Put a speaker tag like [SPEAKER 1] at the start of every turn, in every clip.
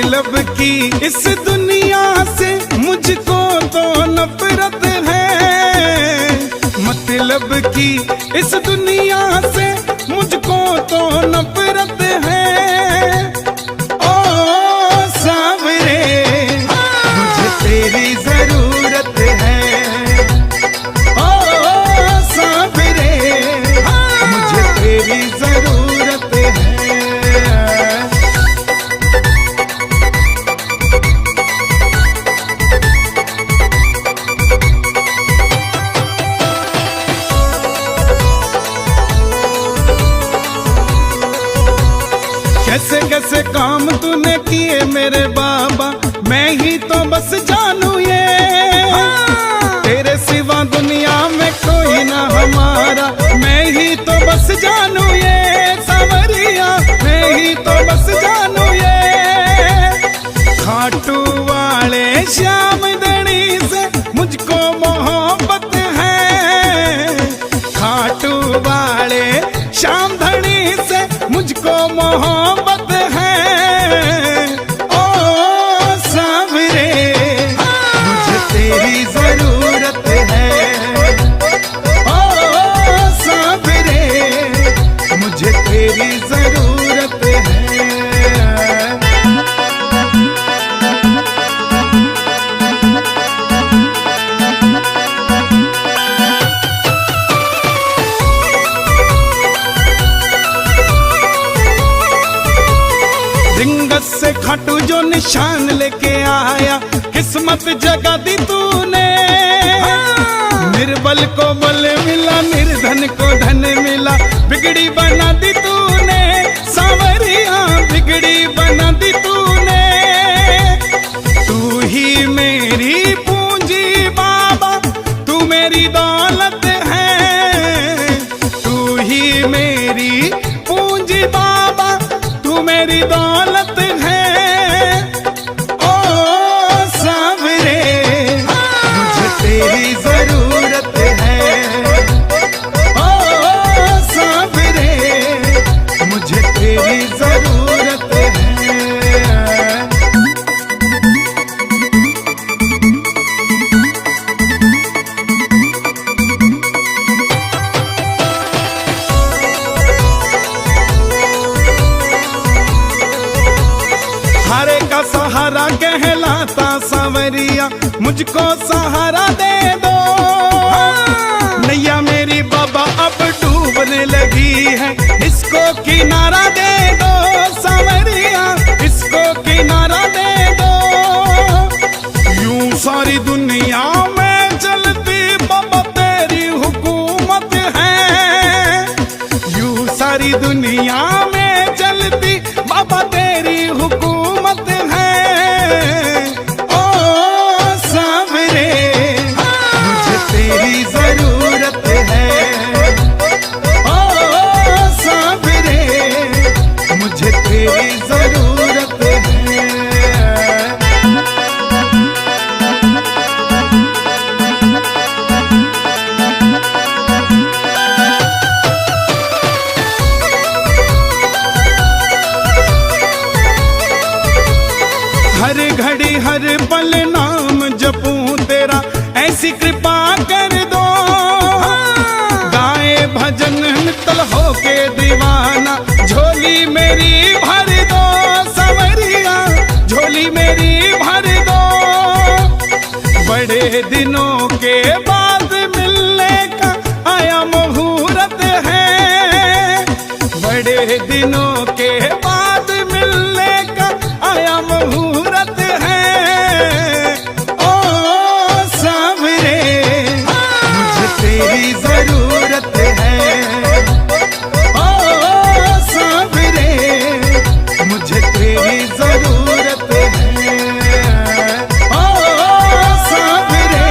[SPEAKER 1] मतलब की इस दुनिया से मुझको तो नफरत है, मतलब की इस दुनिया से मुझको तो नफरत है। ओ सांवरे मुझे तेरी जरूरत है, ओ सांवरे मुझे तेरी जरूरत है। कैसे कैसे काम तूने किए मेरे बाबा, मैं ही तो बस जानू ये। तेरे सिवा दुनिया में कोई ना हमारा, मैं ही तो बस जानू ये। सांवरिया मैं ही तो बस जानू ये। खाटू वाले श्याम धनी से मुझको मोहब्बत है, खाटू वाले श्याम धनी से मुझको मोहब्बत है। ओ सांवरे मुझे तेरी जरूरत है, ओ सांवरे मुझे तेरी जरूरत है। रिंगस से खाटू जो निशान लेके आया, किस्मत जगा दी तूने। निर्बल को बल मिला, निर्धन को धन मिला, बिगड़ी बना दी तूने। सांवरिया बिगड़ी बना दी तूने। तू ही मेरी पूंजी बाबा, तू मेरी दौलत है। तू ही मेरी पूंजी बाबा, तू मेरी दौलत है। ओ सांवरे मुझे तेरी जरूरत है, ओ सांवरे मुझे तेरी जरूरत है। हारे का सहारा कहलाता सांवरिया, मुझको सहारा दे दो। नैया मेरी बाबा अब डूबने लगी है, इसको किनारा दे दो। सांवरिया इसको किनारा दे दो। यूं सारी दुनिया में चलती बाबा तेरी हुकूमत है, यूं सारी दुनिया में चलती बाबा तेरी हुकूमत है। ओ सांवरे मुझे तेरी जरूरत है, ओ सांवरे मुझे तेरी जरूरत है। हर घड़ी हर पल नाम जपूं तेरा, ऐसी कृपा कर दो। गाए भजन मित्तल होके दीवाना, झोली मेरी भर दो। सांवरिया झोली मेरी भर दो। बड़े दिनों के बाद मिलने का आया मुहूर्त है, बड़े दिनों के बाद मिलने का आया मुहूर्त है। ओ सांवरे मुझे तेरी जरूरत है, ओ सांवरे मुझे तेरी जरूरत है, ओ सांवरे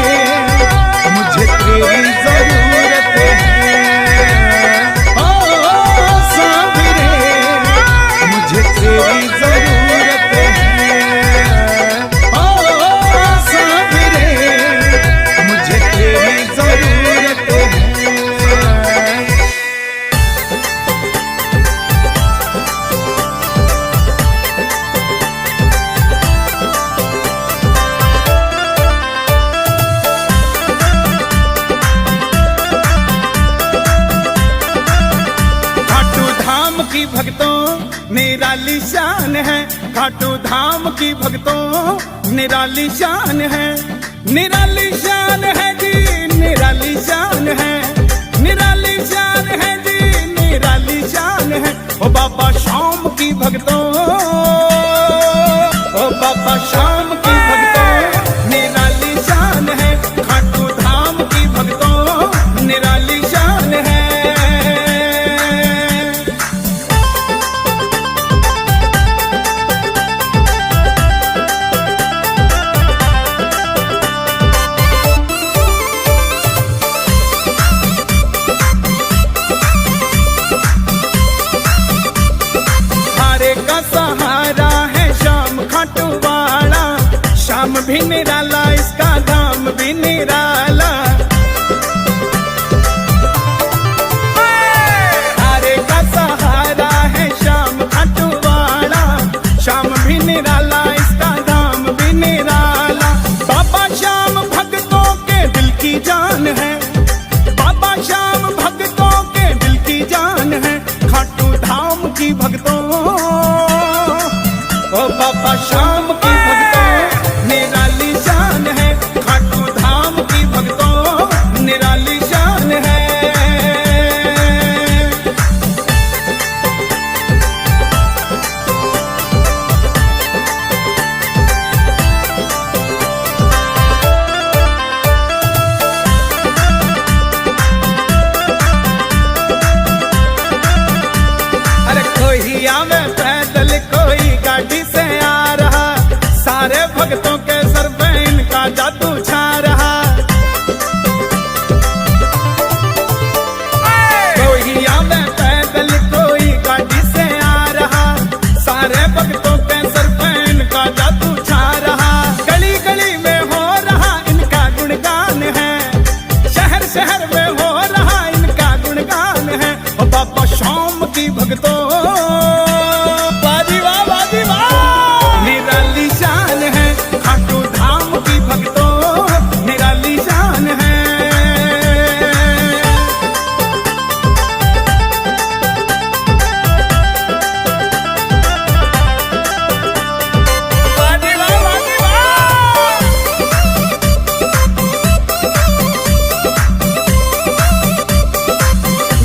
[SPEAKER 1] निराली शान है खाटू धाम की भक्तों, निराली शान है, निराली शान है जी, निराली शान है, निराली शान है जी, निराली शान है। ओ बाबा शाम की भक्तों, ओ बाबा शाम की भक्तों, निराली शान है खाटू धाम की भक्तों, निराली शान है। सहारा है शाम खाटू वाला, शाम भी निराला इसका धाम भी निराला। हारे का सहारा है शाम खाटू वाला, शाम भी निराला इसका धाम भी निराला। बाबा श्याम भक्तों के दिल की जान है, बाबा श्याम भक्तों के दिल की जान है, खाटू धाम की भक्तों, ओ बाबा शाम की भक्तों, निराली शान है खाटू धाम की भक्तों, निराली शान है। अरे कोई आवे पैदल, कोई गाड़ी से आ रहा, सारे भक्तों के सर पे इनका जादू छा रहा। कोई आवे पैदल, कोई गाड़ी से आ रहा, सारे भक्तों के सर पे इनका जादू छा रहा। गली गली में हो रहा इनका गुणगान है, शहर शहर में हो रहा इनका गुणगान है। ओ बाबा शाम की भक्तों, निराली शान है खाटू धाम की भक्तों, निराली शान है।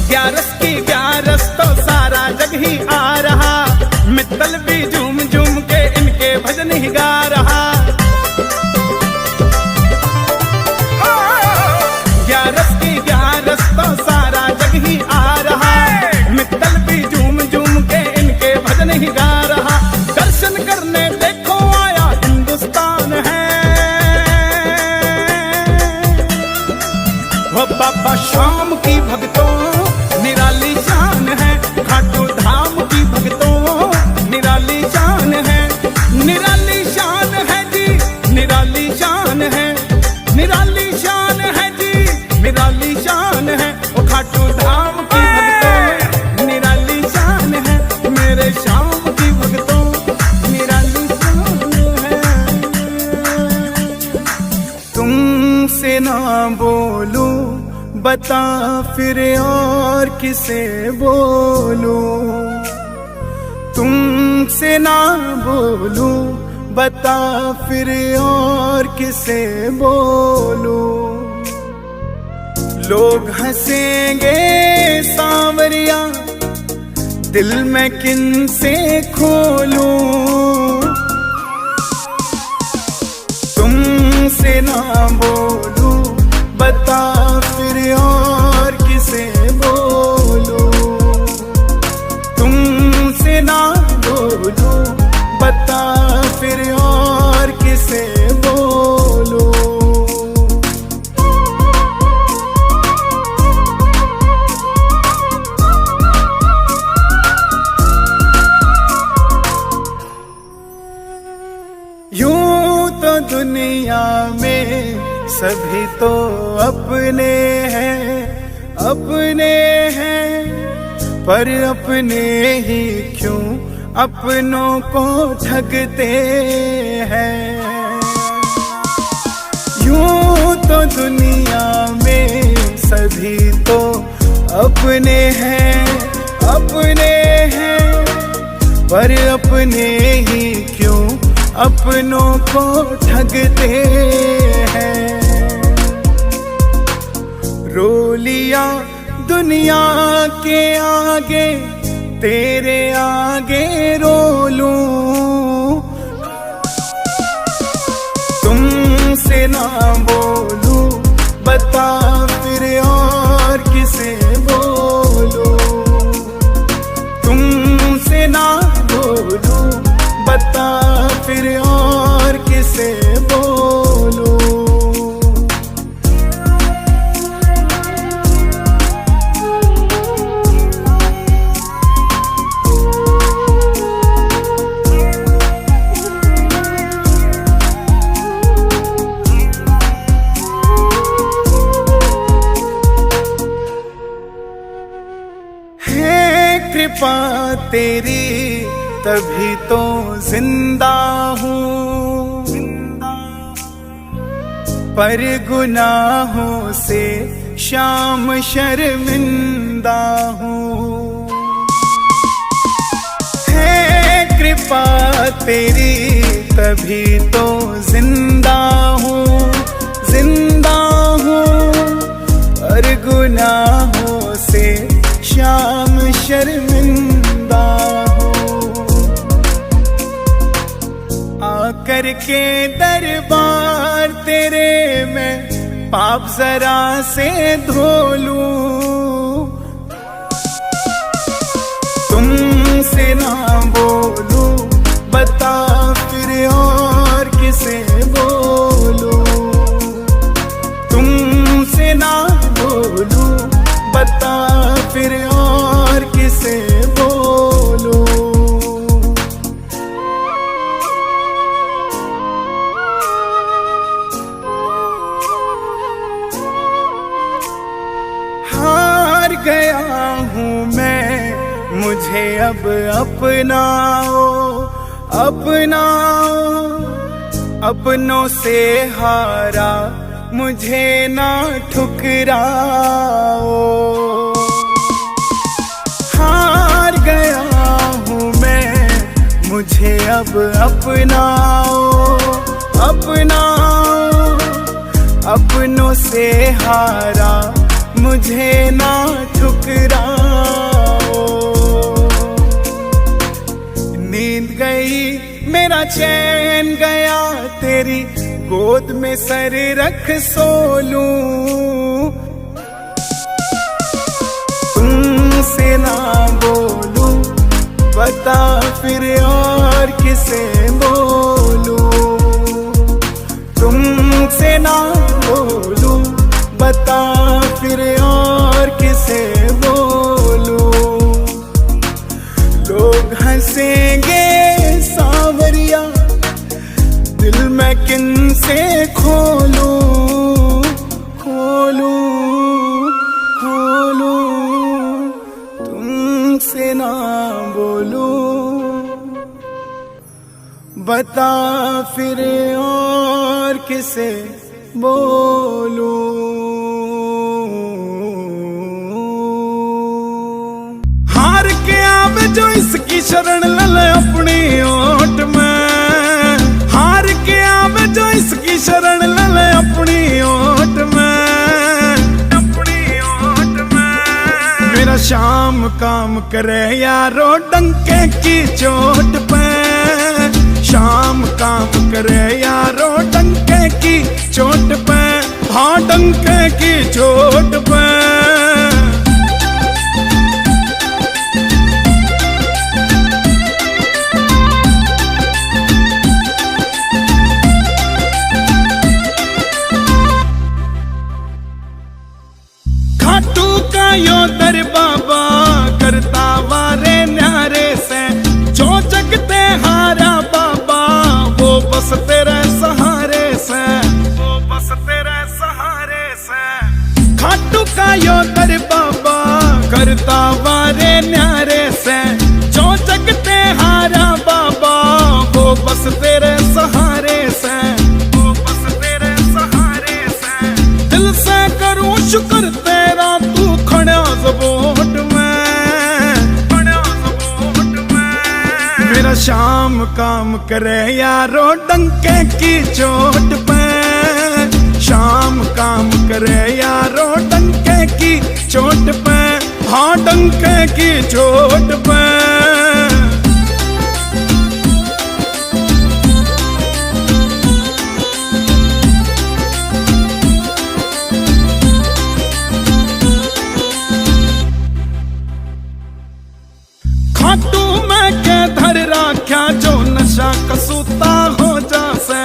[SPEAKER 1] ग्यारस की ग्यारस तो सारा जग ही आ रहा, मित्तल भी झूम झूम के इनके भजन ही गा रहा। ग्यारस की ग्यारस तो सारा जग ही आ रहा, मित्तल भी झूम झूम के इनके भजन ही गा रहा। दर्शन करने देखो आया हिंदुस्तान है, वो बाबा शाम की भक्तों, निराली शान है खाटू धाम की भक्तों, निराली शान है, निराली शान है जी, निराली शान है, निराली शान है जी, निराली शान है। ओ खाटू धाम की भक्तों, निराली शान है, मेरे शाम की भक्तों, निराली शान है। तुमसे ना बोलूं बता फिर और किसे बोलूं, तुमसे ना बोलूं बता फिर और किसे बोलूं। लोग हंसेंगे सांवरिया, दिल में किन से खोलूं। तुमसे ना बोलूं बता फिर और किसे बोलूं, तुमसे ना बोलूं बता फिर और किसे बोलूं। यूं तो दुनिया में सभी तो अपने हैं, अपने हैं, पर अपने ही क्यों अपनों को ठगते हैं। यूं तो दुनिया में सभी तो अपने हैं, अपने हैं, पर अपने ही क्यों अपनों को ठगते हैं। रो लिया दुनिया के आगे, तेरे आगे रो लूं, तुमसे ना बोलूं, बता फिर और किसे बोलूं, तुमसे ना बोलूं, बता फिर और किसे बोलूं। कृपा तेरी तभी तो जिंदा हूँ, पर गुनाहों से शाम शर्मिंदा हूँ। है कृपा तेरी तभी तो जिंदा हूँ, जिंदा हूँ, पर गुनाहों से शाम शर्मिंदा हूँ। आकर के दरबार तेरे मैं पाप जरा से धो लूं, तुमसे ना बोलूं, बता फिर और किसे बोलूं, तुमसे ना बोलूं, बता फिर और किसे बोलूं। हार गया हूँ मैं, मुझे अब अपनाओ, अपनाओ, अपनों से हारा मुझे ना ठुकराओ। हार गया हूँ मैं, मुझे अब अपनाओ, अपनाओ, अपनों से हारा मुझे ना ठुकराओ। नींद गई मेरा चैन गया, तेरी गोद में सर रख सो लूं, तुमसे ना बोलूं, बता फिर और किसे बोलूं, तुमसे ना बोलूं, बता फिर और किसे बोलूं। लोग हंसेंगे सांवरिया, दिल मैं किन से खोलूं, खोलूं, खोलूं, तुमसे ना बोलूं, बता फिर और किसे बोलूं। हार के आवे जो इसकी शरण ले ले अपनी ओट में, हार के आवे जो इसकी शरण ले ले अपनी ओट में, अपनी ओट में। मेरा शाम काम करे यारो डंके की चोट पे, शाम काम करे यारो डंके की चोट पे, हाँ डंके की चोट पे। खाटू का यो दर बाबा करता वारे न्यारे से, जो जगते हारा बाबा वो बस तेरे सहारे से, वो बस तेरे सहारे से। खाटू का यो दर बाबा करता वारे न्यारे से, जो जगते हारा बाबा वो बस तेरे सहारे से, वो बस तेरे सहारे से। दिल से करूं शुक्र तेरा तू खड़ा ज़बोट में, खड़ा ज़बोट में। मेरा शाम काम करे यारो डंके की चोट पे, शाम काम करे यारो डंके की चोट पे, हाँ डंके की चोट पे। खाटू मैं के धर राख्या जो नशा कसूता हो जासे,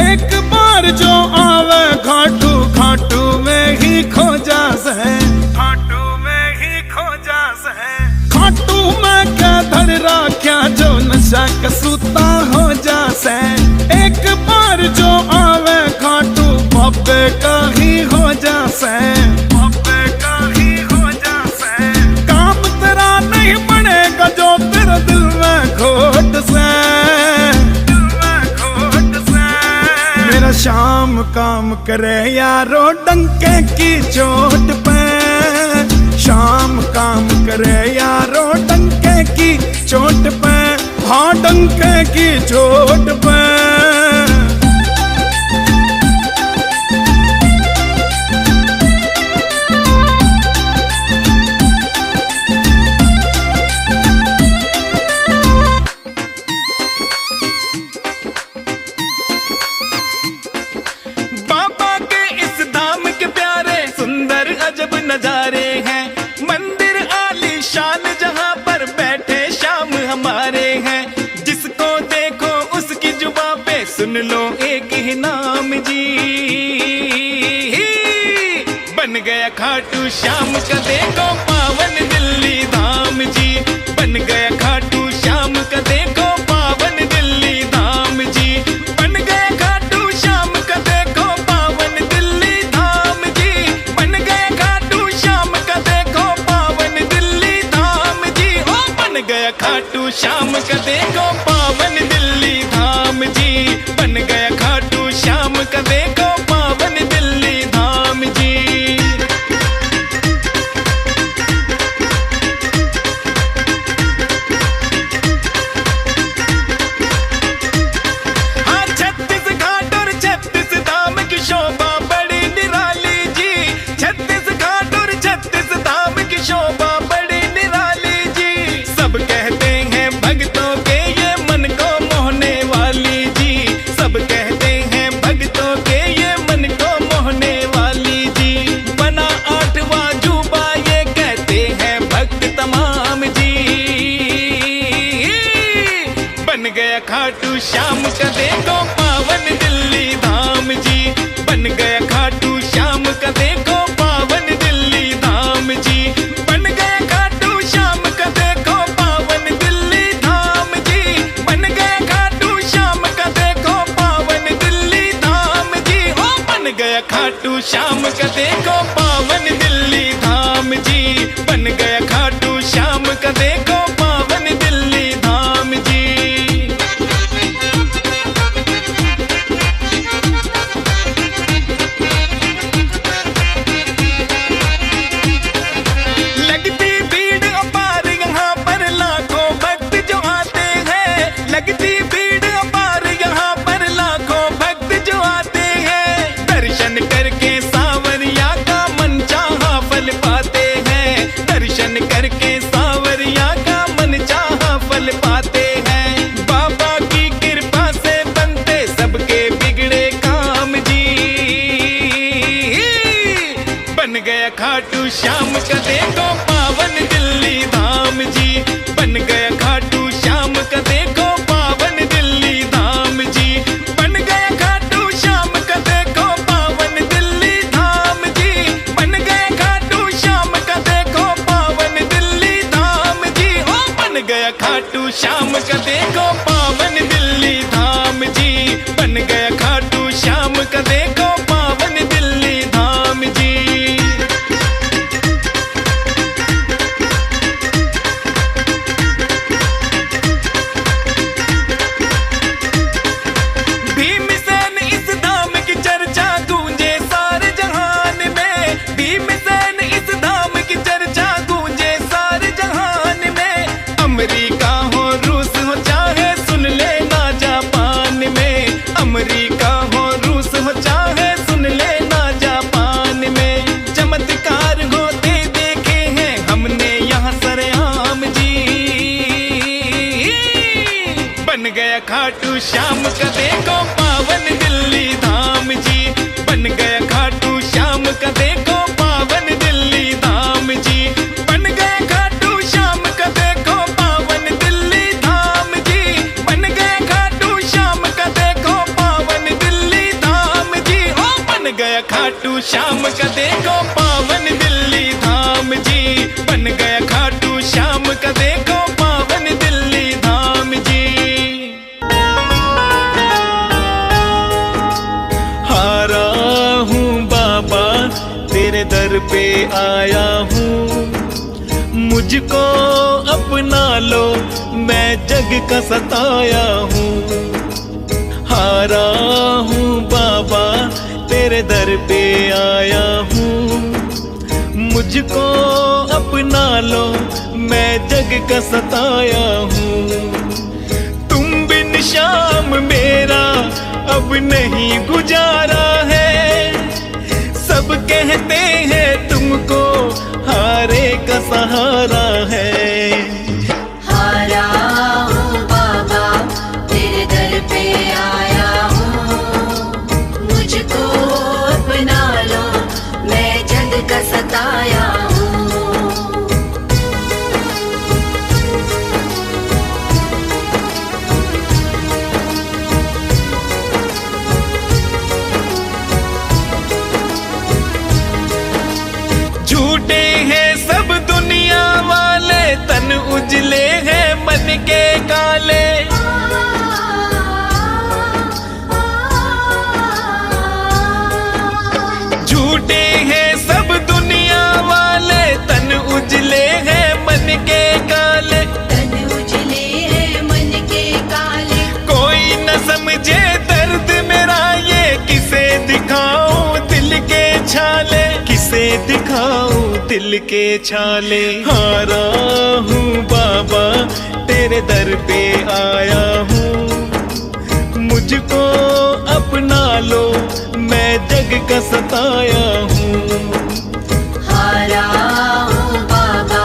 [SPEAKER 1] एक बार जो आवे घाटू घाटू में ही खो जासे, घाटू में ही खो जासे। खाटू मैं के धर राख्या जो नशा कसूता हो जासे, एक बार जो आवे घाटू बाबे का ही हो जासे, बाबे का ही हो जासे। काम तेरा नहीं बनेगा जो तेरे दिल में खोट से, दिल में खोट से। मेरा शाम काम करे यारो डंके की चोट पे, शाम काम करे यारो डंके की चोट पे, हाँ डंके की चोट पे।
[SPEAKER 2] अजब नजारे हैं, मंदिर आलीशान जहां पर बैठे शाम हमारे हैं। जिसको देखो उसकी जुबां पे सुन लो एक ही नाम जी, बन गया खाटू श्याम का देखो पावन दिल्ली धाम जी, बन गया खाटू श्याम का देखो पावन दिल्ली धाम जी, बन गया खाटू श्याम का देखो पावन दिल्ली धाम जी, बन गया खाटू श्याम का देखो पावन दिल्ली धाम जी, ओ बन गया खाटू श्याम का देखो पावन दिल्ली धाम जी, बन गया खाटू श्याम का देखो पावन दिल्ली धाम जी। खाटू श्याम का देखो पावन दिल्ली धाम जी, बन गया खाटू श्याम का देखो पावन दिल्ली धाम जी, बन गया खाटू श्याम का देखो पावन दिल्ली धाम जी, बन गया खाटू श्याम का देखो पावन दिल्ली धाम जी, ओ बन गया खाटू श्याम का देखो पावन दिल्ली धाम जी, बन गया खाटू श्याम का देखो पावन दिल्ली धाम जी। खाटू श्याम का देखो पावन दिल्ली धाम जी, बन गया खाटू श्याम का देखो पावन दिल्ली धाम जी, बन गया खाटू श्याम का देखो पावन दिल्ली धाम जी, बन गया खाटू श्याम का देखो पावन दिल्ली धाम जी, ओ बन गया खाटू श्याम का देखो पावन दिल्ली धाम जी, बन गया खाटू श्याम का देखो पावन दिल्ली धाम जी। अमेरिका हो रूस हो चाहे अमेरिका हो रूस हो चाहे सुन लेना जापान में, चमत्कार होते देखे हैं हमने यहाँ सरेआम जी। बन गया खाटू श्याम का देखो पावन दिल्ली धाम जी, बन गया खाटू श्याम का देखो पावन दिल्ली धाम जी, बन गया खाटू श्याम का देखो पावन दिल्ली धाम जी, बन गया खाटू श्याम का देखो पावन दिल्ली धाम जी। ओ बन गया खाटू श्याम का देखो पावन दिल्ली धाम जी, बन गया खाटू श्याम का देखो पावन दिल्ली धाम जी। हारा हूँ बाबा तेरे दर पे आया हूँ, मुझको अपना लो मैं जग का सताया हूँ। हारा हूँ बाबा तेरे दर पे आया हूँ, मुझको अपना लो मैं जग का सताया हूँ। तुम बिन श्याम मेरा अब नहीं गुजारा है, सब कहते हैं तुमको हारे का सहारा है।
[SPEAKER 3] हारा हूँ बाबा तेरे दर पे आया हूँ, मुझको अपना लो मैं जग का सताया हूँ।
[SPEAKER 2] झूठे हैं सब दुनिया वाले, तन उजले हैं मन के काले। झूठे हैं सब दुनिया वाले, तन उजले हैं मन के काले।
[SPEAKER 3] तन उजले हैं मन के काले,
[SPEAKER 2] कोई न समझे दर्द मेरा ये किसे दिखाऊं दिल के छाले, किसे दिखाऊं दिल के छाले। हारा हूँ बाबा तेरे दर पे आया हूँ, मुझको अपना लो मैं जग का सताया हूँ।
[SPEAKER 3] हारा हूँ बाबा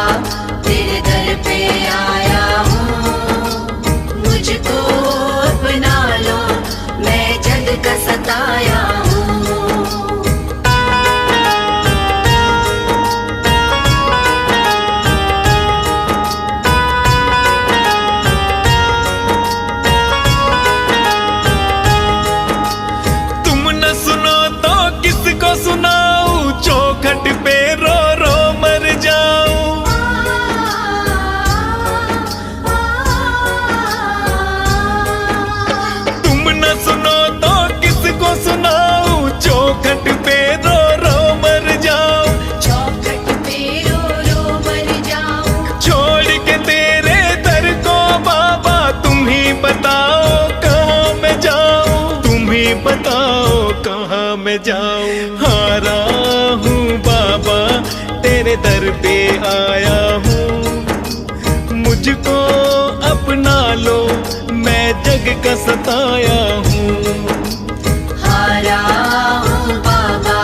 [SPEAKER 3] तेरे दर पे आया हूँ, मुझको अपना लो मैं जग का सताया हूँ।
[SPEAKER 2] तुम न सुनो तो किसको सुनाऊं, चौखट पे रो रो मर जाऊं। तुम न सुनो तो किसको सुनाऊं, चौखट पे रो रो मर जाऊं।
[SPEAKER 3] चौखट पे रो रो मर जाऊं,
[SPEAKER 2] छोड़ के तेरे दर को बाबा तुम ही बताओ कहाँ मैं जाऊं, तुम ही बताओ कहाँ मैं जाऊं। हारा हूँ बाबा तेरे दर पे आया हूँ, मुझको अपना लो मैं जग का सताया हूँ।
[SPEAKER 3] हारा हूँ बाबा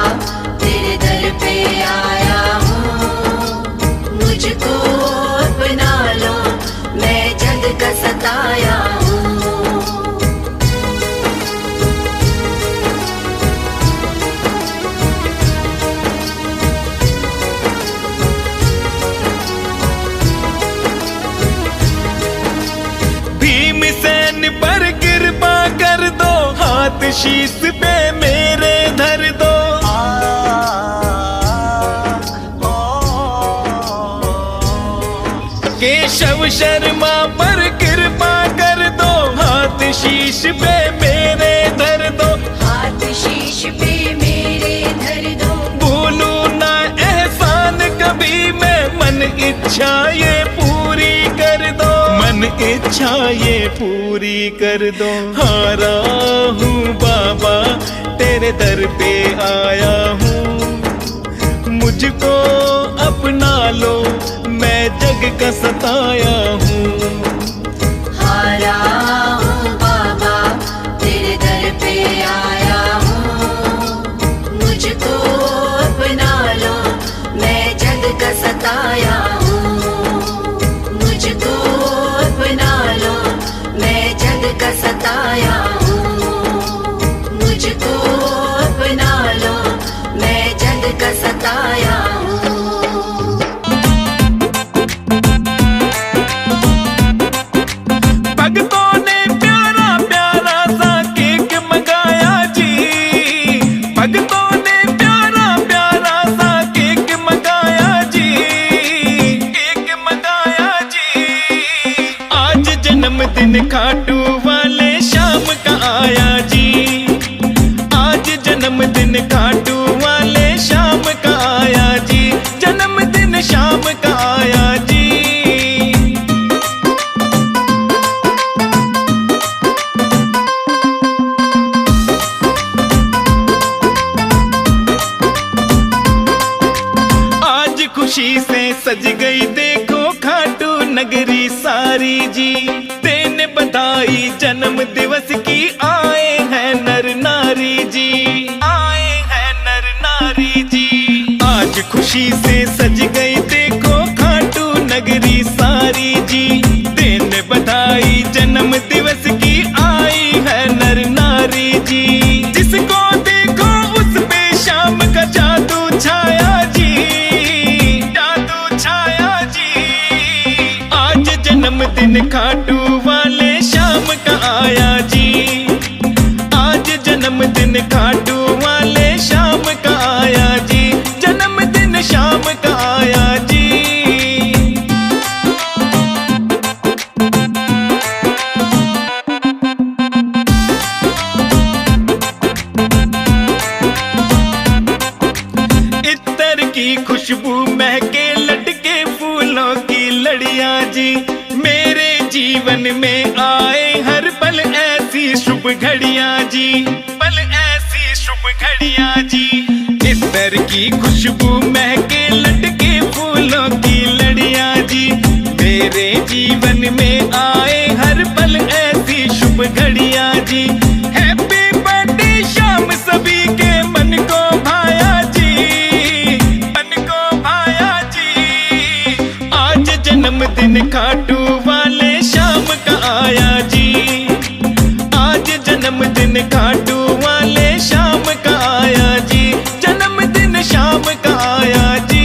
[SPEAKER 3] तेरे दर पे आया हूँ, मुझको अपना लो मैं जग का सताया हूँ।
[SPEAKER 2] भीमसेन पर कृपा कर दो, हाथ शीश पे मेरे धर दो। केशव शर्मा पर कृपा कर दो, हाथ शीश पे मेरे धर दो।
[SPEAKER 3] हाथ शीश पे मेरे धर दो,
[SPEAKER 2] भूलू ना एहसान कभी मैं, मन इच्छा ये पूरी कर दो, मन इच्छा ये पूरी कर दो। हारा हूँ बाबा तेरे दर पे आया हूँ, मुझको अपना लो मैं जग का सताया हूँ।
[SPEAKER 3] हारा हूँ बाबा तेरे दर पे लाया हूँ। मुझको अपना लो, मैं जग का सताया हूँ।
[SPEAKER 2] भक्तों ने प्यारा प्यारा सा केक मंगाया जी, भक्तों ने प्यारा प्यारा सा केक मंगाया जी, केक मंगाया जी। आज जन्मदिन खाटू वाले श्याम का आया जी, आज जन्मदिन खाटू वाले श्याम का आया जी, जन्मदिन श्याम का आया जी। आज खुशी से सज गई देखो खाटू नगरी सारी जी, देने बधाई जन्म दिवस की आए हैं नर नारी जी, आए हैं नर नारी जी। आज खुशी से सज गई देखो खाटू नगरी सारी जी, देने बधाई जन्म दिवस की आई है नर नारी जी। जिसको देखो उस पे शाम का जादू छाया जी, जादू छाया जी। आज जन्मदिन खाटू वाले श्याम का आया जी, आज जन्मदिन खाटू वाले श्याम का आया जी, जन्मदिन श्याम का आया जी। इत्तर की खुशबू महके लटके फूलों की लड़ियां जी, मेरे जीवन में आए हर पल ऐसी शुभ घड़ियां जी, पल ऐसी शुभ घड़ियां जी। इत्तर की खुशबू महके लटके फूलों की लड़ियां जी, मेरे जीवन में आए हर पल ऐसी शुभ घड़ियां जी। हैप्पी बर्थडे शाम सभी के मन को भाया जी, मन को भाया जी। आज जन्मदिन खाटू वाले श्याम का आया जी, आज जन्मदिन खाटू वाले श्याम का आया जी, जन्मदिन श्याम का आया जी।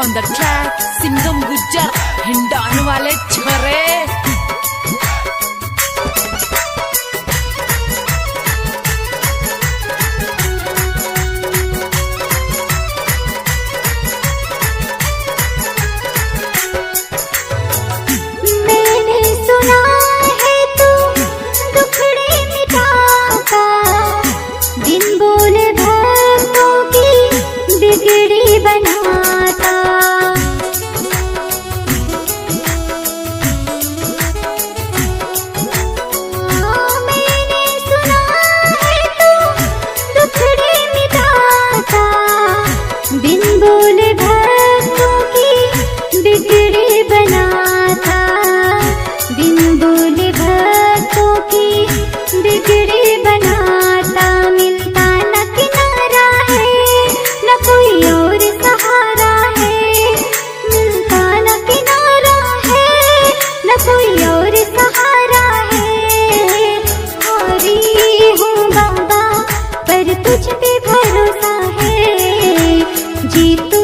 [SPEAKER 4] On the track, Singham Gujjar हिंडान वाले छोरे।
[SPEAKER 5] मैंने सुना है तू दुखड़े मिटाता, बिन बोले भक्तों की बिगड़ी बनाता। मैंने सुना है तू दुखड़े मिटाता, बिन बोले भक्तों की बिगड़ी बनाता। बिन बोले भक्तों की बिगड़ी बनाता। मिलता न किनारा है न कोई और सहारा है, मिलता न किनारा है न कोई और सहारा है। हारी हूँ बाबा पर तुझ पे भरोसा है, जीतू